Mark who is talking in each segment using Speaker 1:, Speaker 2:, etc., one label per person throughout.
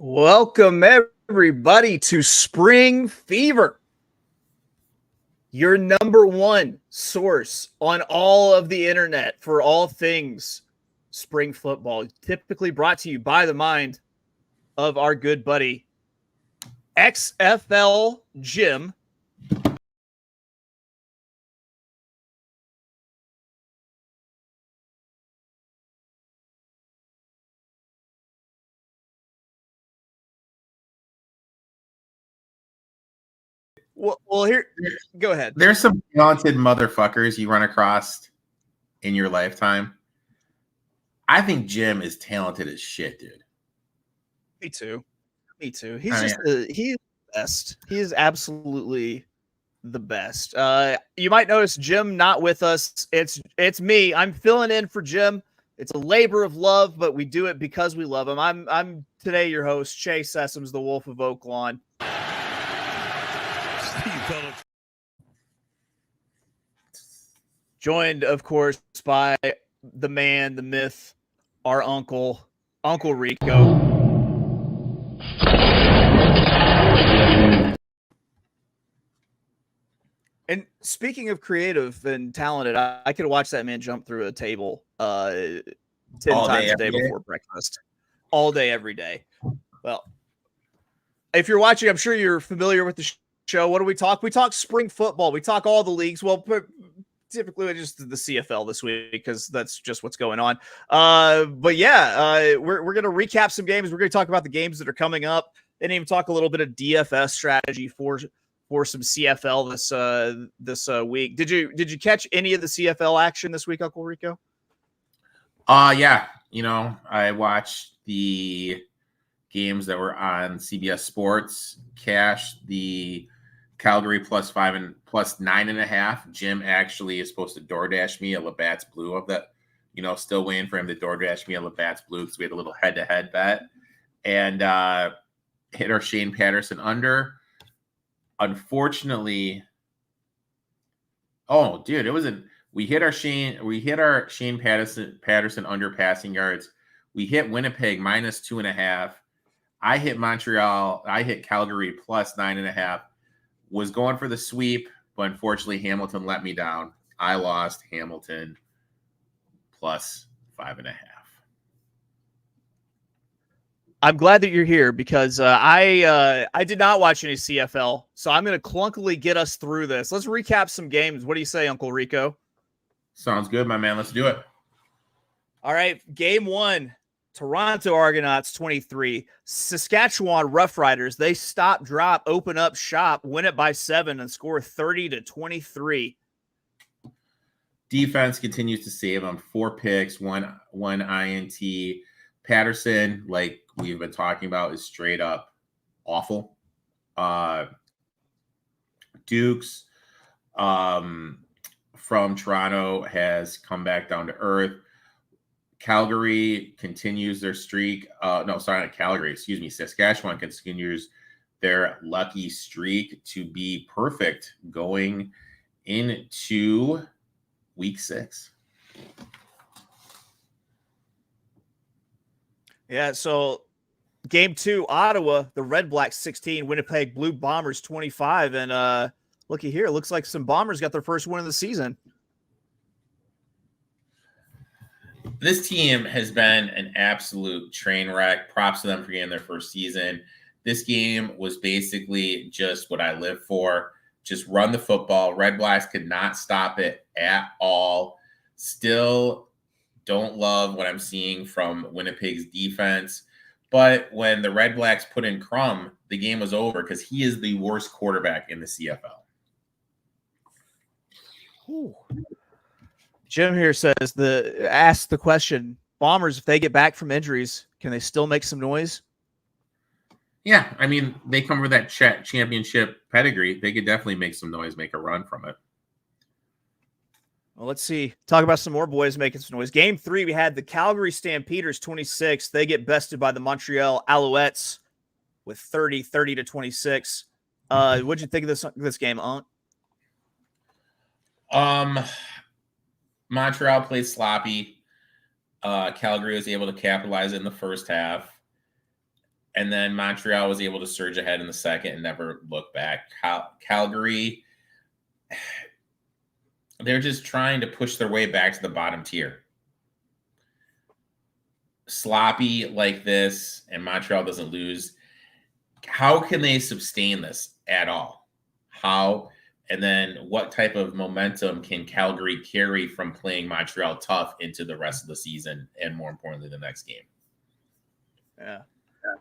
Speaker 1: Welcome, everybody, to Spring Fever, your number one source on all of the internet for all things spring football. Typically brought to you by the mind of our good buddy, XFL Jim. Well, here, go ahead.
Speaker 2: There's some talented motherfuckers you run across in your lifetime. I think Jim is talented as shit, dude.
Speaker 1: Me too. He's he's the best. He is absolutely the best. You might notice Jim not with us. It's me. I'm filling in for Jim. It's a labor of love, but we do it because we love him. I'm today your host, Chase Sessoms, the Wolf of Oak Lawn. Joined, of course, by the man, the myth, our uncle, Uncle Rico. And speaking of creative and talented, I could watch that man jump through a table 10 times a day before breakfast. All day, every day. Well, if you're watching, I'm sure you're familiar with the show. What do we talk? We talk spring football. We talk all the leagues. Well, typically just the CFL this week because that's just what's going on. But yeah, we're going to recap some games. We're going to talk about the games that are coming up and even talk a little bit of DFS strategy for some CFL this week. Did you catch any of the CFL action this week, Uncle Rico?
Speaker 2: Yeah. I watched the games that were on CBS Sports. Cashed the Calgary +5 and +9.5. Jim actually is supposed to DoorDash me a Labatt's Blue of that. Still waiting for him to DoorDash me a Labatt's Blue because we had a little head-to-head bet and hit our Shane Patterson under. Unfortunately, we hit our Shane Patterson under passing yards. We hit Winnipeg -2.5. I hit Montreal. I hit Calgary +9.5. Was going for the sweep, but unfortunately Hamilton let me down. I lost Hamilton +5.5.
Speaker 1: I'm glad that you're here because I did not watch any CFL, so I'm going to clunkily get us through this. Let's recap some games. What do you say, Uncle Rico?
Speaker 2: Sounds good, my man. Let's do it.
Speaker 1: All right, game 1, Toronto Argonauts 23, Saskatchewan Roughriders. They stop, drop, open up shop, win it by 7, and score 30-23.
Speaker 2: Defense continues to save them. 4 picks, one INT. Patterson, like we've been talking about, is straight up awful. Dukes from Toronto has come back down to earth. Calgary continues their streak. Not Calgary. Excuse me. Saskatchewan continues their lucky streak to be perfect going into week 6.
Speaker 1: Yeah, so game 2, Ottawa, the Red Blacks 16, Winnipeg Blue Bombers 25. And looky here, looks like some Bombers got their first win of the season.
Speaker 2: This team has been an absolute train wreck. Props to them for getting their first season. This game was basically just what I live for. Just run the football. Red Blacks could not stop it at all. Still don't love what I'm seeing from Winnipeg's defense. But when the Red Blacks put in Crum, the game was over because he is the worst quarterback in the CFL.
Speaker 1: Ooh. Jim here says ask the question, Bombers, if they get back from injuries, can they still make some noise?
Speaker 2: Yeah, I mean, they come with that championship pedigree. They could definitely make some noise, make a run from it.
Speaker 1: Well, let's see. Talk about some more boys making some noise. Game 3, we had the Calgary Stampeders 26. They get bested by the Montreal Alouettes with 30-26. What'd you think of this game, Unc?
Speaker 2: Montreal played sloppy. Calgary was able to capitalize in the first half. And then Montreal was able to surge ahead in the second and never look back. Calgary, they're just trying to push their way back to the bottom tier. Sloppy like this, and Montreal doesn't lose. How can they sustain this at all? How? And then what type of momentum can Calgary carry from playing Montreal tough into the rest of the season, and more importantly, the next game?
Speaker 1: Yeah.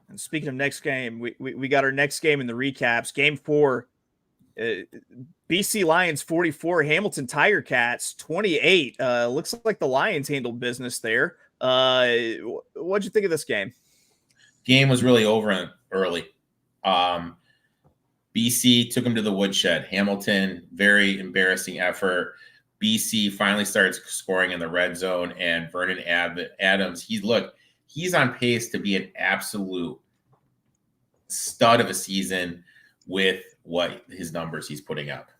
Speaker 1: And speaking of next game, we got our next game in the recaps. Game 4, BC Lions 44, Hamilton Tiger Cats 28. Looks like the Lions handled business there. What'd you think of this game?
Speaker 2: Game was really over early. BC took him to the woodshed. Hamilton, very embarrassing effort. BC finally starts scoring in the red zone, and Vernon Adams, he's on pace to be an absolute stud of a season with what his numbers he's putting up.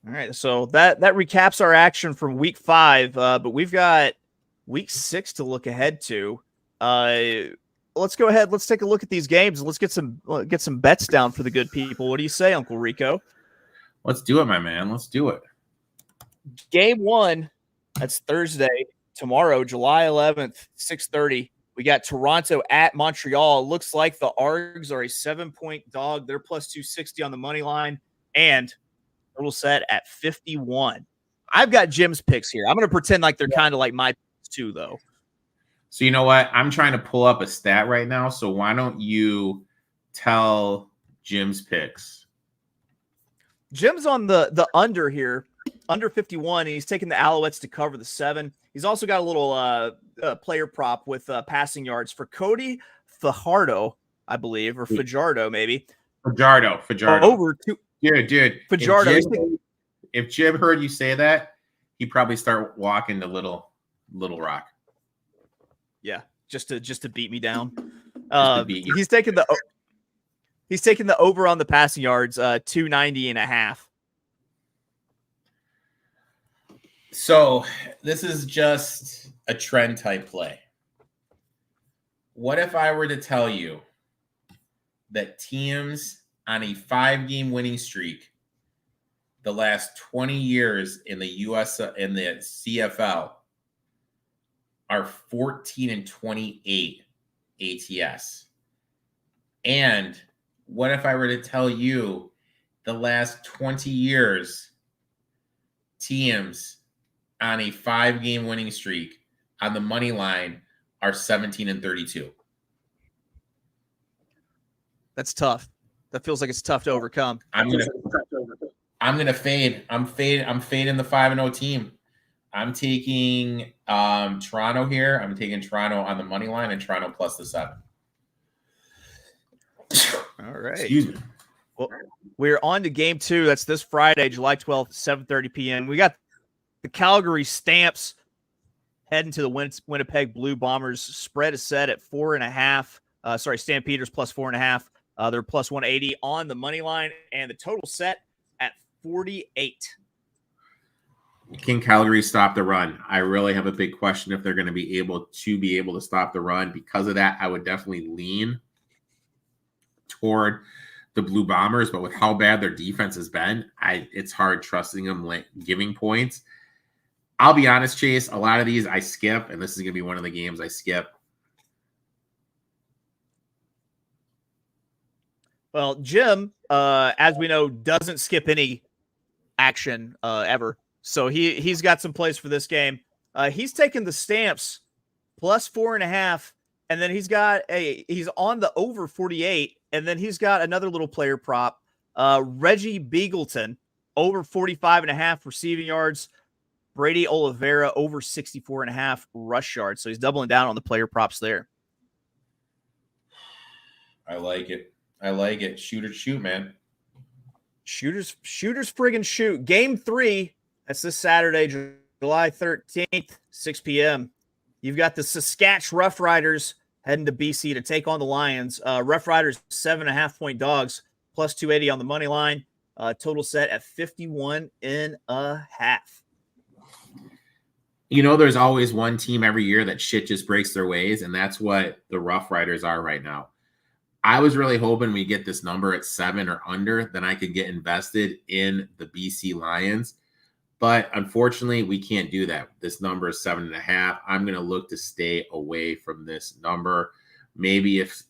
Speaker 1: All right, so that recaps our action from week 5, but we've got week 6 to look ahead to. Let's go ahead. Let's take a look at these games. Let's get some bets down for the good people. What do you say, Uncle Rico?
Speaker 2: Let's do it, my man. Let's do it.
Speaker 1: Game 1, that's Thursday, tomorrow, July 11th, 6:30. We got Toronto at Montreal. Looks like the Args are a 7-point dog. They're plus 260 on the money line, and total set at 51. I've got Jim's picks here. I'm going to pretend like they're kind of like my picks too, though.
Speaker 2: So you know what? I'm trying to pull up a stat right now. So why don't you tell Jim's picks?
Speaker 1: Jim's on the under here, under 51, and he's taking the Alouettes to cover the 7. He's also got a little player prop with passing yards for Cody Fajardo, I believe, or Fajardo maybe.
Speaker 2: Fajardo.
Speaker 1: Over 2.
Speaker 2: Dude.
Speaker 1: Fajardo.
Speaker 2: If Jim heard you say that, he'd probably start walking to Little Rock.
Speaker 1: Yeah, just to beat me down.
Speaker 2: He's
Speaker 1: taking the over on the passing yards, 290.5.
Speaker 2: So this is just a trend type play. What if I were to tell you that teams on a 5-game winning streak the last 20 years in the US in the CFL are 14-28 ATS? And what if I were to tell you the last 20 years teams on a 5-game winning streak on the money line are 17-32?
Speaker 1: That's tough. That feels like it's tough to overcome.
Speaker 2: I'm gonna fade. I'm fading the 5-0 team. I'm taking Toronto here. I'm taking Toronto on the money line and Toronto plus the 7.
Speaker 1: All right.
Speaker 2: Excuse me.
Speaker 1: Well, we're on to game 2. That's this Friday, July 12th, 7:30 p.m. We got the Calgary Stamps heading to the Winnipeg Blue Bombers. Spread is set at 4.5. Stampeders plus 4.5. They're plus 180 on the money line, and the total set at 48.
Speaker 2: Can Calgary stop the run? I really have a big question if they're going to be able to stop the run. Because of that, I would definitely lean toward the Blue Bombers, but with how bad their defense has been, it's hard trusting them giving points. I'll be honest, Chase, a lot of these I skip, and this is going to be one of the games I skip.
Speaker 1: Well, Jim, as we know, doesn't skip any action ever. So he's got some plays for this game. He's taken the Stamps plus 4.5, and then he's on the over 48, and then he's got another little player prop, Reggie Beagleton over 45.5 receiving yards, Brady Oliveira over 64.5 rush yards. So he's doubling down on the player props there.
Speaker 2: I like it. Shoot, man.
Speaker 1: Shooters friggin' shoot. Game 3. That's this Saturday, July 13th, 6 p.m. You've got the Saskatchewan Rough Riders heading to BC to take on the Lions. Rough Riders 7.5-point dogs, plus 280 on the money line. Total set at 51.5.
Speaker 2: there's always one team every year that shit just breaks their ways, and that's what the Rough Riders are right now. I was really hoping we get this number at 7 or under, then I could get invested in the BC Lions. But unfortunately, we can't do that. This number is 7.5. I'm going to look to stay away from this number. Maybe if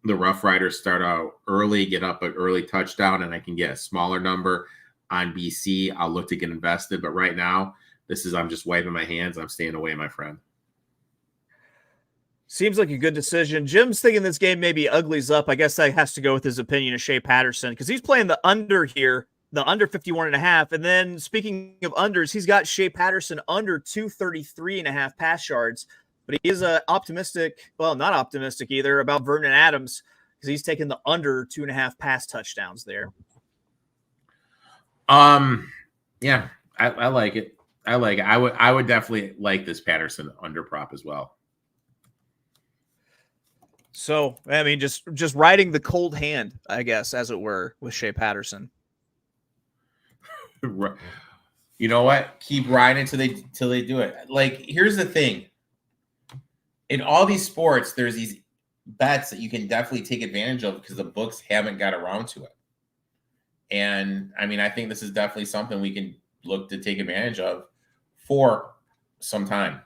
Speaker 2: the Rough Riders start out early, get up an early touchdown, and I can get a smaller number on BC, I'll look to get invested. But right now, I'm just wiping my hands. I'm staying away, my friend.
Speaker 1: Seems like a good decision. Jim's thinking this game maybe uglies up. I guess that has to go with his opinion of Shea Patterson because he's playing the under here, the under 51.5. And then speaking of unders, he's got Shea Patterson under 233.5 pass yards. But he is optimistic, well, not optimistic either, about Vernon Adams because he's taking the under 2.5 pass touchdowns there.
Speaker 2: Yeah, I like it. I would definitely like this Patterson under prop as well.
Speaker 1: So, I mean, just riding the cold hand, I guess, as it were, with Shea Patterson.
Speaker 2: You know what? Keep riding till they do it. Like, here's the thing. In all these sports, there's these bets that you can definitely take advantage of because the books haven't got around to it. And, I mean, I think this is definitely something we can look to take advantage of for some time.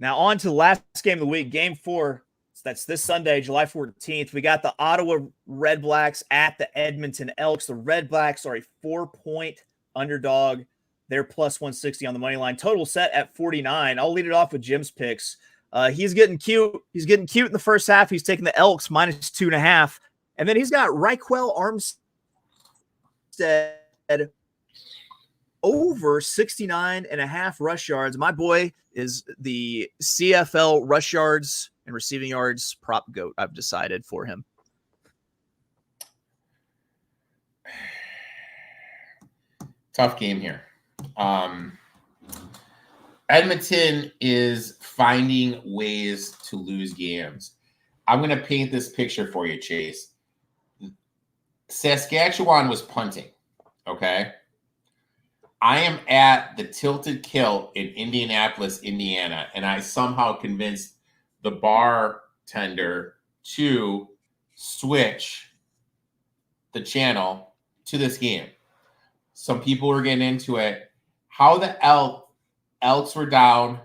Speaker 1: Now on to the last game of the week, Game 4. That's this Sunday, July 14th. We got the Ottawa Red Blacks at the Edmonton Elks. The Red Blacks are a 4-point underdog. They're plus 160 on the money line. Total set at 49. I'll lead it off with Jim's picks. He's getting cute. He's getting cute in the first half. He's taking the Elks minus 2.5. And then he's got Raquel Armstead over 69.5 rush yards. My boy is the CFL rush yards and receiving yards prop goat. I've decided for him.
Speaker 2: Tough game here. Edmonton is finding ways to lose games. I'm going to paint this picture for you, Chase. Saskatchewan was punting, okay? I am at the Tilted Kilt in Indianapolis, Indiana, and I somehow convinced the bartender to switch the channel to this game. Some people were getting into it. How the Elks were down.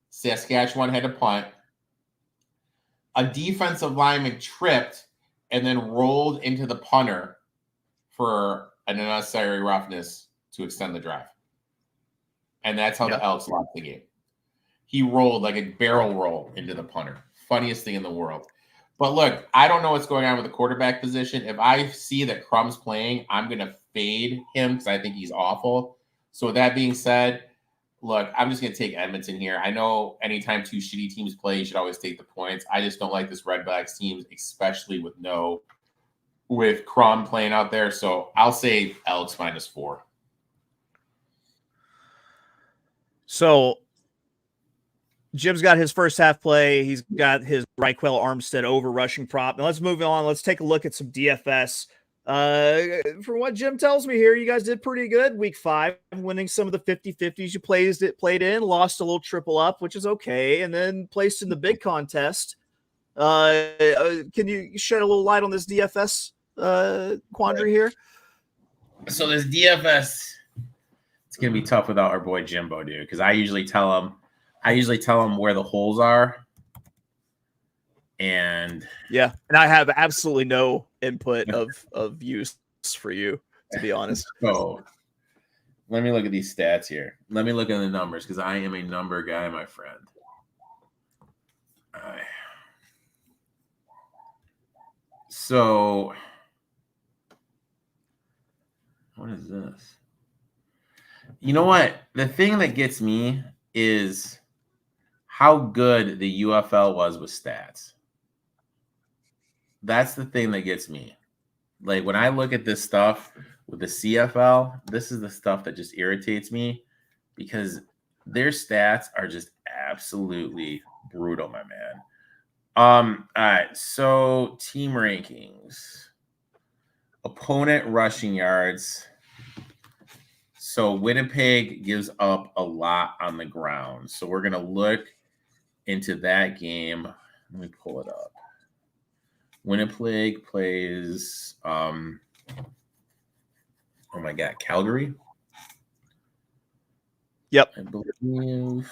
Speaker 2: Saskatchewan had to punt. A defensive lineman tripped and then rolled into the punter for an unnecessary roughness to extend the drive. And that's how the Elks lost the game. He rolled like a barrel roll into the punter. Funniest thing in the world. But look, I don't know what's going on with the quarterback position. If I see that Crum's playing, I'm going to fade him because I think he's awful. So with that being said, look, I'm just going to take Edmonton here. I know anytime two shitty teams play, you should always take the points. I just don't like this Red Blacks team, especially with Crum playing out there. So I'll say Elks minus 4.
Speaker 1: So Jim's got his first half play. He's got his Raquel Armstead over rushing prop. Now let's move on. Let's take a look at some DFS. For what Jim tells me here, you guys did pretty good week 5, winning some of the 50-50s you played in, lost a little triple up, which is okay, and then placed in the big contest. Can you shed a little light on this DFS quandary here?
Speaker 2: So this DFS, it's gonna be tough without our boy Jimbo, dude, because I usually tell him where the holes are. And
Speaker 1: I have absolutely no input of use for you, to be honest.
Speaker 2: So let me look at these stats here. Let me look at the numbers because I am a number guy, my friend. All right. So what is this? You know what? The thing that gets me is how good the UFL was with stats. That's the thing that gets me. Like when I look at this stuff with the CFL, this is the stuff that just irritates me because their stats are just absolutely brutal, my man. All right, so team rankings. Opponent rushing yards. So Winnipeg gives up a lot on the ground. So we're going to look into that game. Let me pull it up. Winnipeg plays, oh my God, Calgary?
Speaker 1: Yep.
Speaker 2: I believe.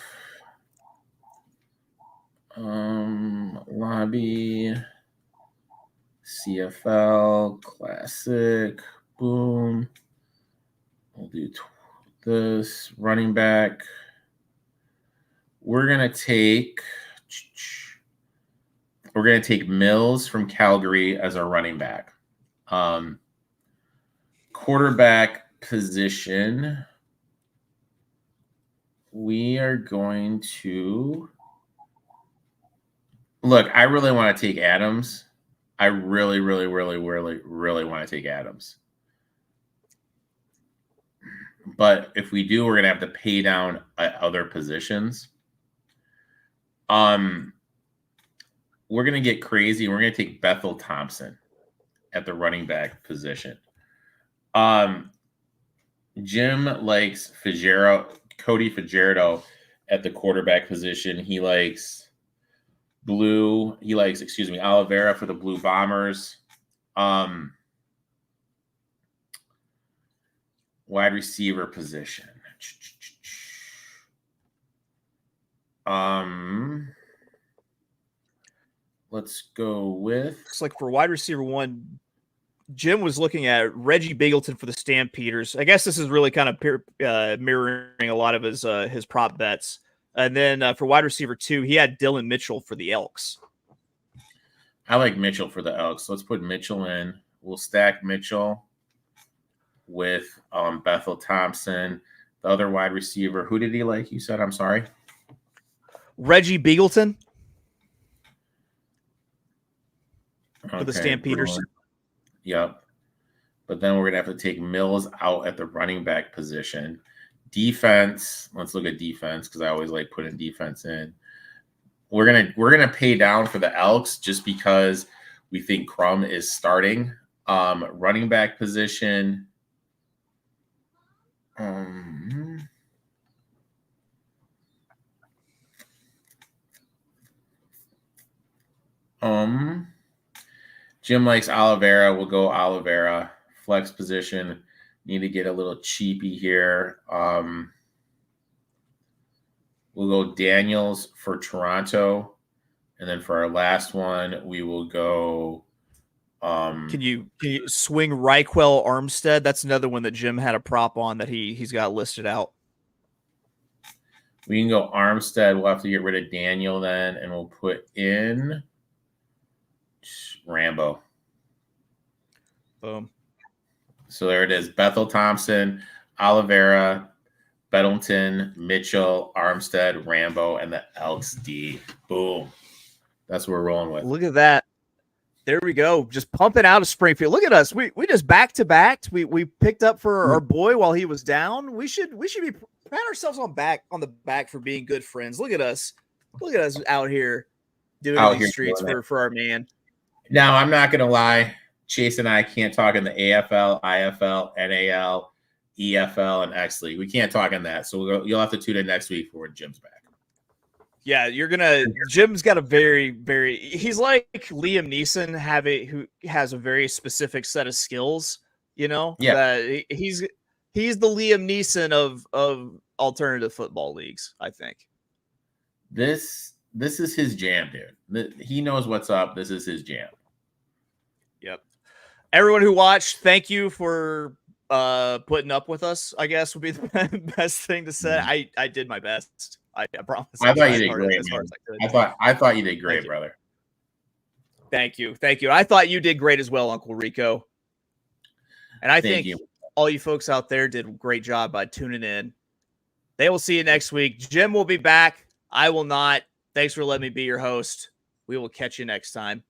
Speaker 2: Lobby, CFL, Classic, boom. We'll do this running back. We're gonna take Mills from Calgary as our running back. Quarterback position. We are going to look. I really want to take Adams. I really want to take Adams. But if we do, we're gonna have to pay down at other positions. We're gonna get crazy. We're gonna take Bethel Thompson at the running back position. Jim likes Cody Fajardo at the quarterback position. He likes Oliveira for the Blue Bombers. Wide receiver position. Let's go with.
Speaker 1: Looks like for wide receiver 1, Jim was looking at Reggie Bigleton for the Stampeders. I guess this is really kind of mirroring a lot of his prop bets. And then for wide receiver 2, he had Dylan Mitchell for the Elks.
Speaker 2: I like Mitchell for the Elks. Let's put Mitchell in. We'll stack Mitchell with Bethel Thompson. The other wide receiver, who did he like? You said, I'm sorry.
Speaker 1: Reggie Bigleton for the Stampeders.
Speaker 2: Brilliant. Yep. But then we're going to have to take Mills out at the running back position. Defense. Let's look at defense because I always like putting defense in. We're gonna pay down for the Elks just because we think Crum is starting. Running back position. Jim likes Oliveira. We'll go Oliveira. Flex position. Need to get a little cheapy here. We'll go Daniels for Toronto. And then for our last one, we will go.
Speaker 1: Can you swing Reichwell Armstead? That's another one that Jim had a prop on that he's got listed out.
Speaker 2: We can go Armstead. We'll have to get rid of Daniel then, and we'll put in Rambo.
Speaker 1: Boom.
Speaker 2: So there it is. Bethel Thompson, Oliveira, Bettleton, Mitchell, Armstead, Rambo, and the Elks D. Boom. That's what we're rolling with.
Speaker 1: Look at that. There we go. Just pumping out of Springfield. Look at us. We just back-to-backed. We picked up for our boy while he was down. We should be pat ourselves on the back for being good friends. Look at us. Look at us out here doing these streets for our man.
Speaker 2: Now, I'm not going to lie. Chase and I can't talk in the AFL, IFL, NAL, EFL, and X League. We can't talk in that. So you'll have to tune in next week for Jim's back.
Speaker 1: Yeah, Jim's got a very, very, he's like Liam Neeson who has a very specific set of skills,
Speaker 2: Yeah.
Speaker 1: He's the Liam Neeson of alternative football leagues, I think.
Speaker 2: This is his jam, dude. He knows what's up. This is his jam.
Speaker 1: Yep. Everyone who watched, thank you for putting up with us, I guess would be the best thing to say.
Speaker 2: Mm-hmm.
Speaker 1: I did my best. I promise.
Speaker 2: I thought you did great. I thought you did great, brother.
Speaker 1: Thank you. I thought you did great as well, Uncle Rico. And I think all you folks out there did a great job by tuning in. They will see you next week. Jim will be back. I will not. Thanks for letting me be your host. We will catch you next time.